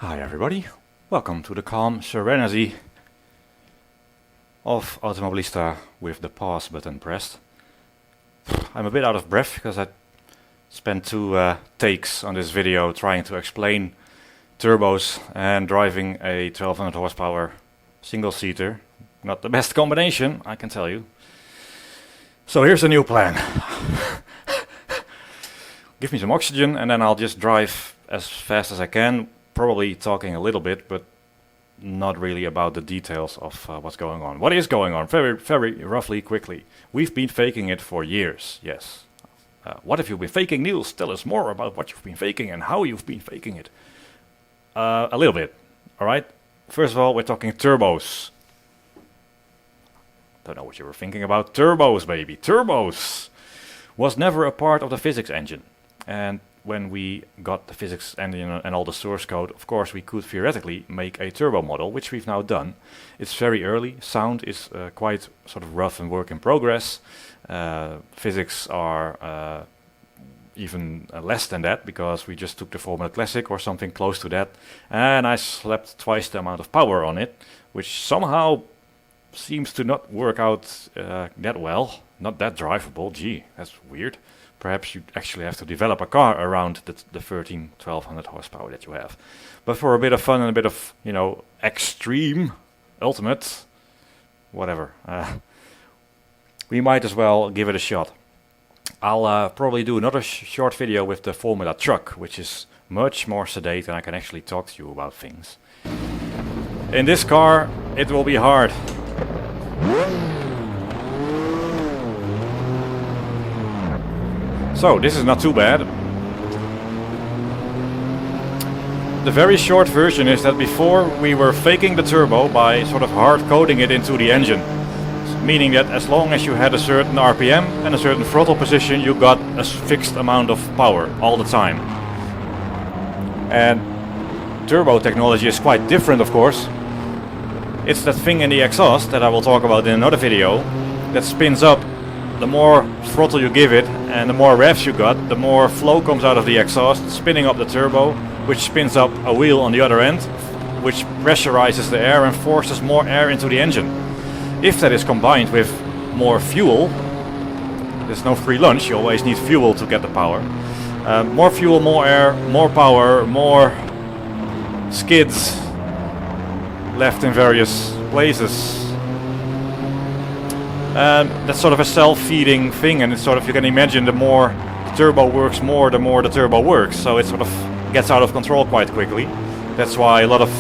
Hi everybody, welcome to the calm serenity of Automobilista with the pause button pressed. I'm a bit out of breath because I spent two takes on this video trying to explain turbos and driving a 1200 horsepower single-seater. Not the best combination, I can tell you. So here's a new plan. Give me some oxygen and then I'll just drive as fast as I can. Probably talking a little bit, but not really about the details of what's going on. What is going on? Very, very roughly, quickly. We've been faking it for years, yes. What have you been faking, Niels? Tell us more about what you've been faking and how you've been faking it. A little bit, alright? First of all, we're talking turbos. Don't know what you were thinking about. Turbos, baby. Turbos! Was never a part of the physics engine. And when we got the physics engine and all the source code, of course we could theoretically make a turbo model, which we've now done. It's very early. Sound is quite sort of rough and work in progress. Physics are even less than that, because we just took the Formula Classic or something close to that, and I slapped twice the amount of power on it, which somehow seems to not work out that well. Not that drivable. Gee, that's weird. Perhaps you actually have to develop a car around the 1200 horsepower that you have. But for a bit of fun and a bit of, you know, extreme, ultimate, whatever, we might as well give it a shot. I'll probably do another short video with the Formula truck, which is much more sedate and I can actually talk to you about things. In this car, it will be hard. So, this is not too bad. The very short version is that before we were faking the turbo by sort of hard coding it into the engine. Meaning that as long as you had a certain RPM and a certain throttle position, you got a fixed amount of power all the time. And turbo technology is quite different, of course. It's that thing in the exhaust that I will talk about in another video that spins up. The more throttle you give it and the more revs you got, the more flow comes out of the exhaust, spinning up the turbo, which spins up a wheel on the other end, which pressurizes the air and forces more air into the engine. If that is combined with more fuel, there's no free lunch, you always need fuel to get the power. More fuel, more air, more power, more skids left in various places. That's sort of a self-feeding thing, and it's sort of, you can imagine, the more the turbo works more, the more the turbo works, so it sort of gets out of control quite quickly. That's why a lot of,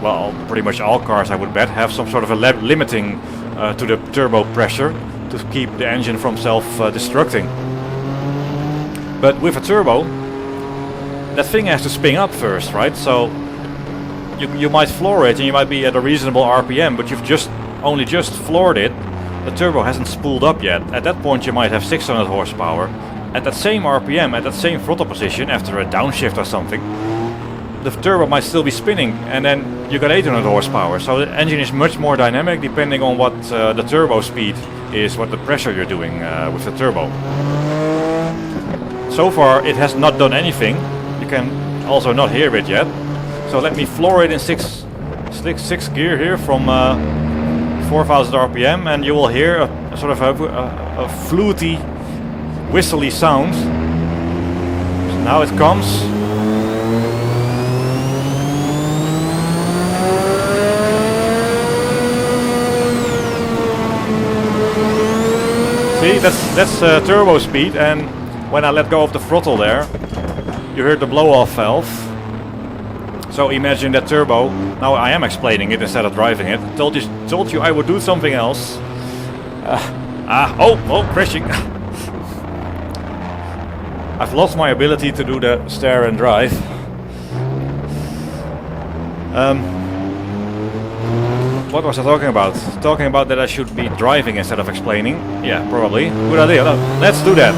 well, pretty much all cars I would bet have some sort of a limiting to the turbo pressure to keep the engine from self-destructing. But with a turbo, that thing has to spin up first, right? So you might floor it and you might be at a reasonable RPM, but you've only just floored it. The turbo hasn't spooled up yet. At that point you might have 600 horsepower. At that same RPM, at that same throttle position, after a downshift or something, the turbo might still be spinning, and then you got 800 horsepower. So the engine is much more dynamic depending on what the turbo speed is, what the pressure you're doing with the turbo. So far it has not done anything. You can also not hear it yet. So let me floor it in 6 gear here from 4000 RPM, and you will hear a sort of a fluty, whistly sound. So now it comes. See, that's turbo speed, and when I let go of the throttle there, you heard the blow-off valve. So imagine that turbo. Now I am explaining it instead of driving it. Told you I would do something else. Crashing. I've lost my ability to do the steer and drive. What was I talking about? Talking about that I should be driving instead of explaining. Yeah, probably. Good idea. Let's do that.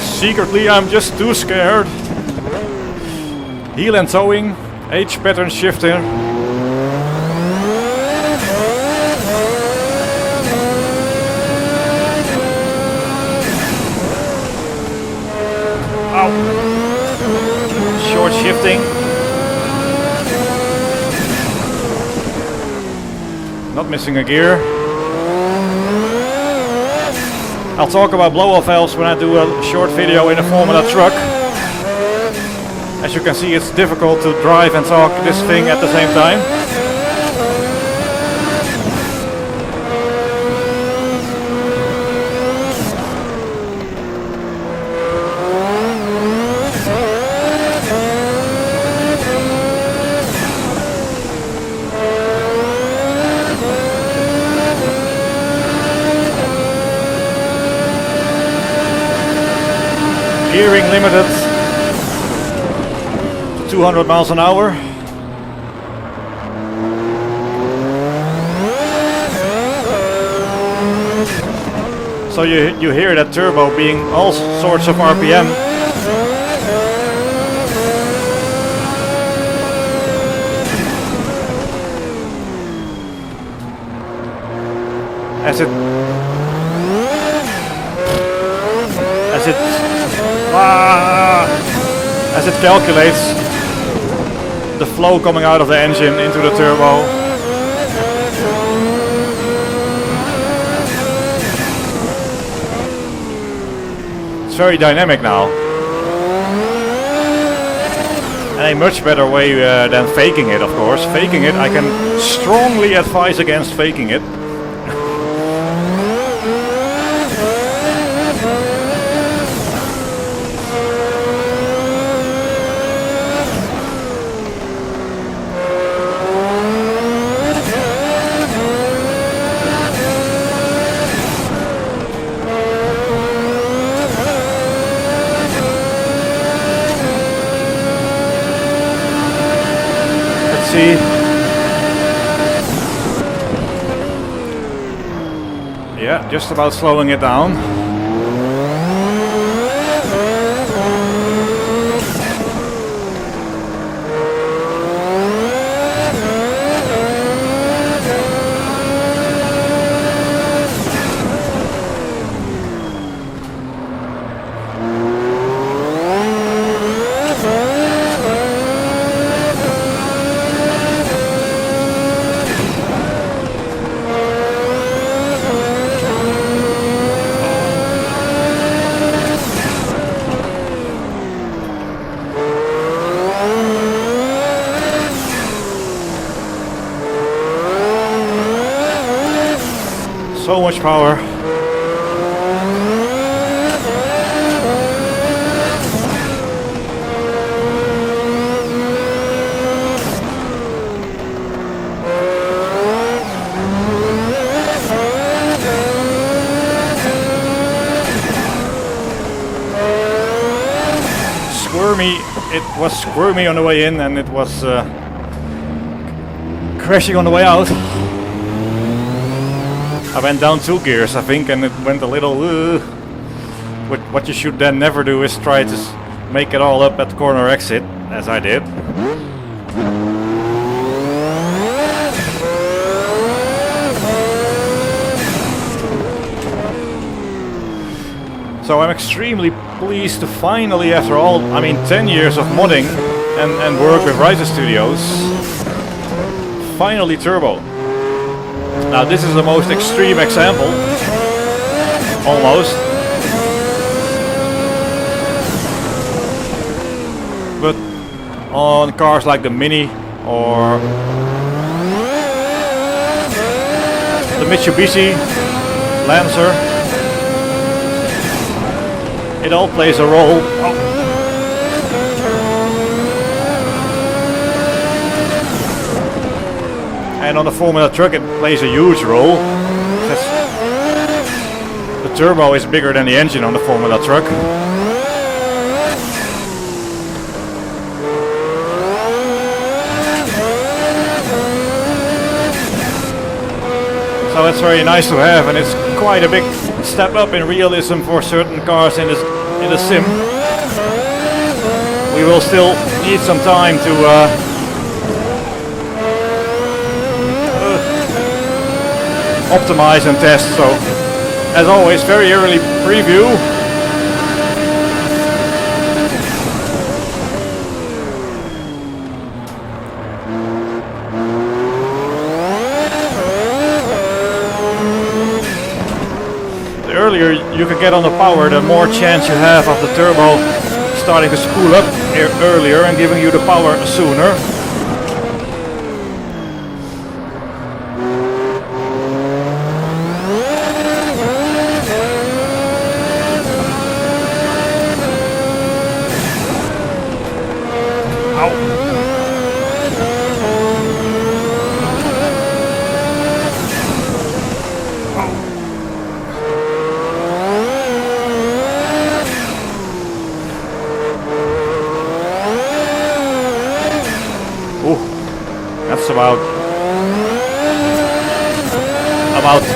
Secretly, I'm just too scared. Heel and towing, H pattern shifter. Ow. short shifting. Not missing a gear. I'll talk about blow-off valves when I do a short video in a Formula truck. As you can see, it's difficult to drive and talk this thing at the same time. Gearing limited to 200 miles an hour. So you hear that turbo being all sorts of RPM. As it calculates the flow coming out of the engine into the turbo. It's very dynamic now. And a much better way than faking it, of course. Faking it, I can strongly advise against faking it. Yeah, just about slowing it down. So much power. Squirmy. It was squirmy on the way in, and it was crashing on the way out. I went down 2 gears, I think, and it went a little. What you should then never do is try to make it all up at the corner exit, as I did. So I'm extremely pleased to finally, after all, 10 years of modding and work with Reiza Studios, finally turbo. Now this is the most extreme example, almost, but on cars like the Mini or the Mitsubishi Lancer, it all plays a role. And on the Formula truck it plays a huge role. The turbo is bigger than the engine on the Formula truck. So it's very nice to have, and it's quite a big step up in realism for certain cars in the sim. We will still need some time to optimize and test, so as always, very early preview. you can get on the power, the more chance you have of the turbo starting to spool up earlier and giving you the power sooner. That's about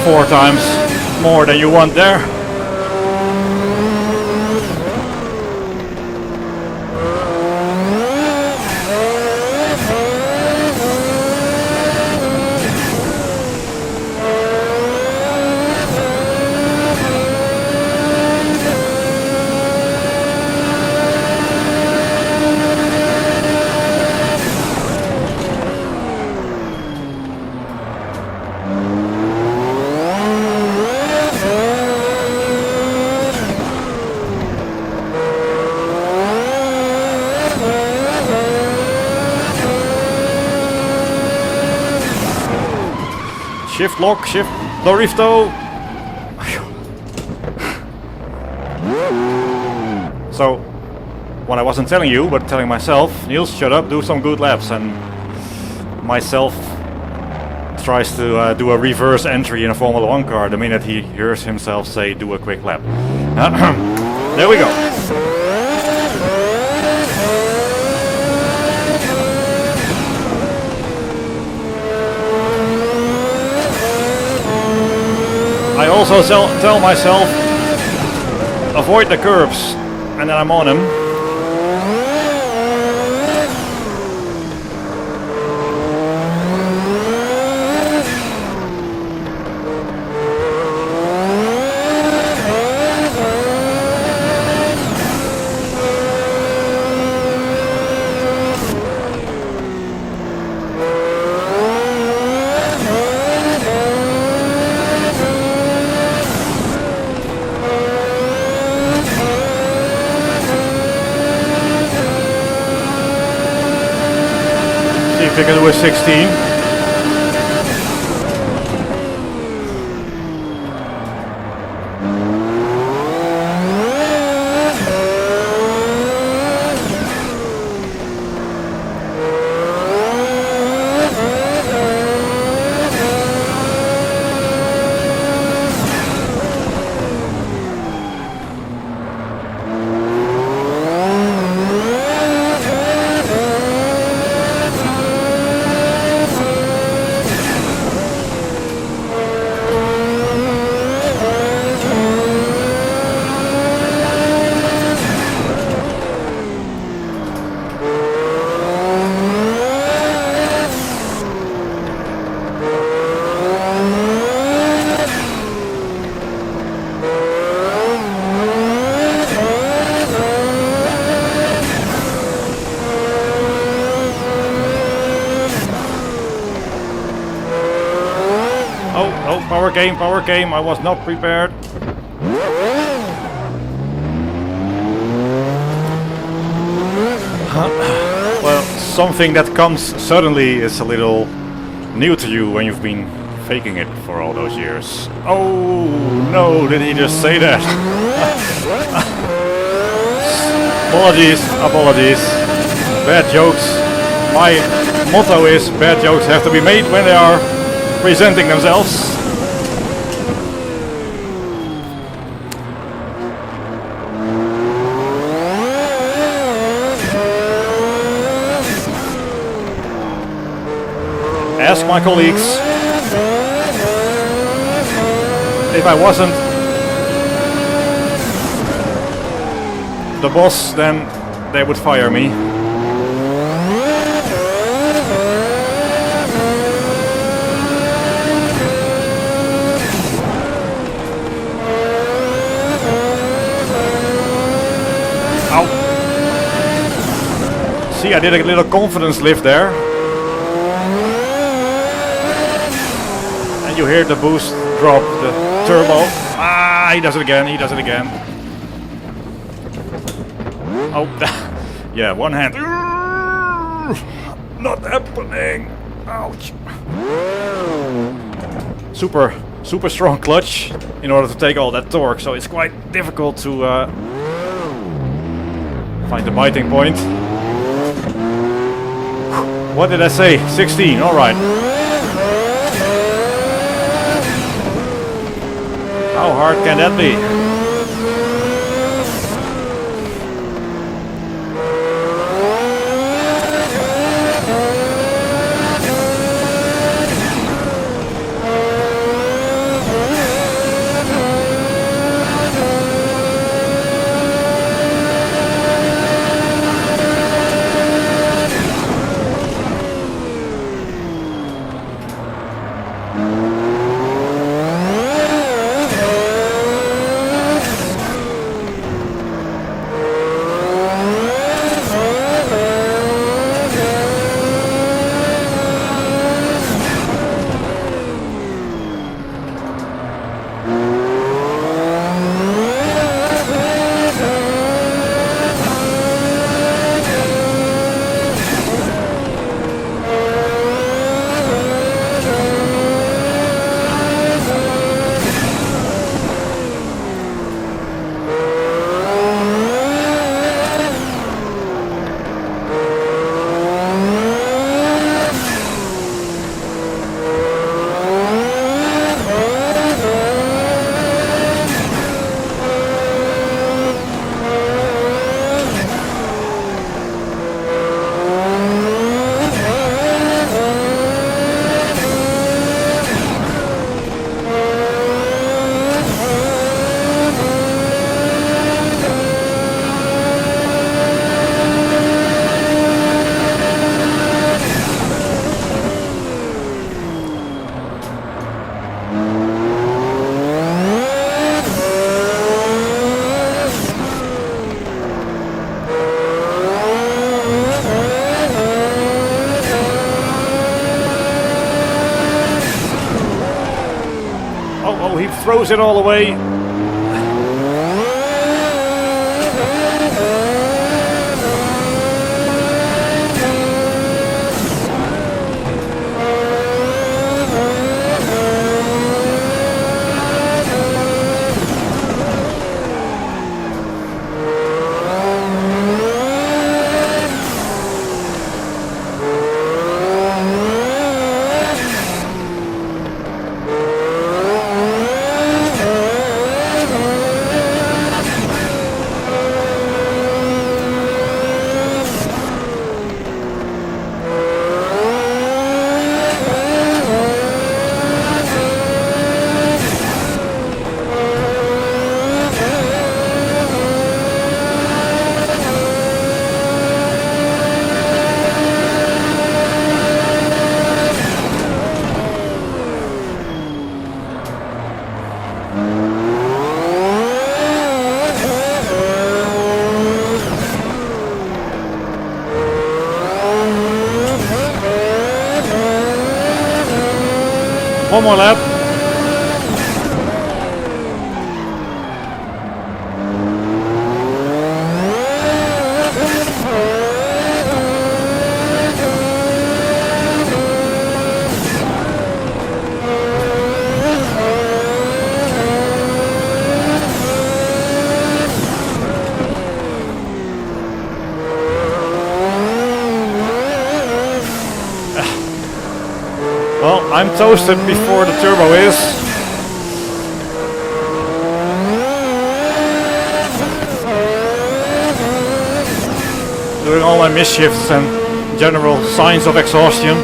4 times more than you want there. Shift lock, shift Dorifto. So, what I wasn't telling you, but telling myself, Niels, shut up, do some good laps, and myself tries to do a reverse entry in a Formula 1 car the minute he hears himself say, do a quick lap. There we go. I also tell myself, avoid the curbs, and then I'm on them. See if I can do a 16. Power game, I was not prepared. Well, something that comes suddenly is a little new to you when you've been faking it for all those years. Oh no, did he just say that? Apologies. Bad jokes. My motto is bad jokes have to be made when they are presenting themselves. Ask my colleagues. If I wasn't the boss, then they would fire me. Ow. See, I did a little confidence lift there. You hear the boost drop, the turbo. he does it again, he does it again. Oh, yeah, one hand. Not happening. Ouch. Super strong clutch in order to take all that torque, so it's quite difficult to find the biting point. What did I say? 16, alright. How hard can that be? Oh, he throws it all away. One more lap. Well, I'm toasted before the turbo is. Doing all my misshifts and general signs of exhaustion.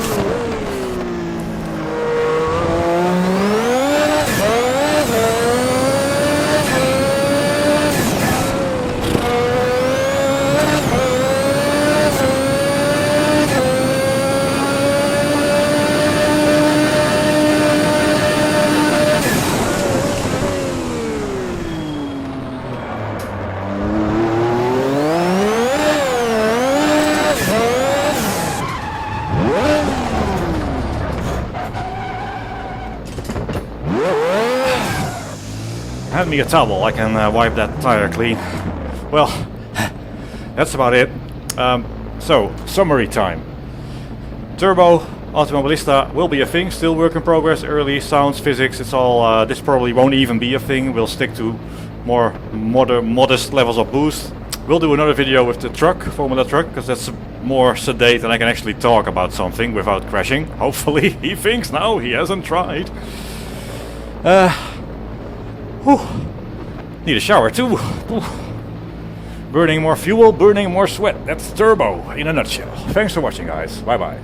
me a towel, I can wipe that tire clean. Well, that's about it. So, summary time. Turbo Automobilista will be a thing, still work in progress, early sounds, physics, it's all, this probably won't even be a thing, we'll stick to more modest levels of boost. We'll do another video with the truck, Formula truck, because that's more sedate and I can actually talk about something without crashing. Hopefully, he thinks now, he hasn't tried. Need a shower too. Burning more fuel, burning more sweat, that's turbo in a nutshell. Thanks for watching guys, bye bye.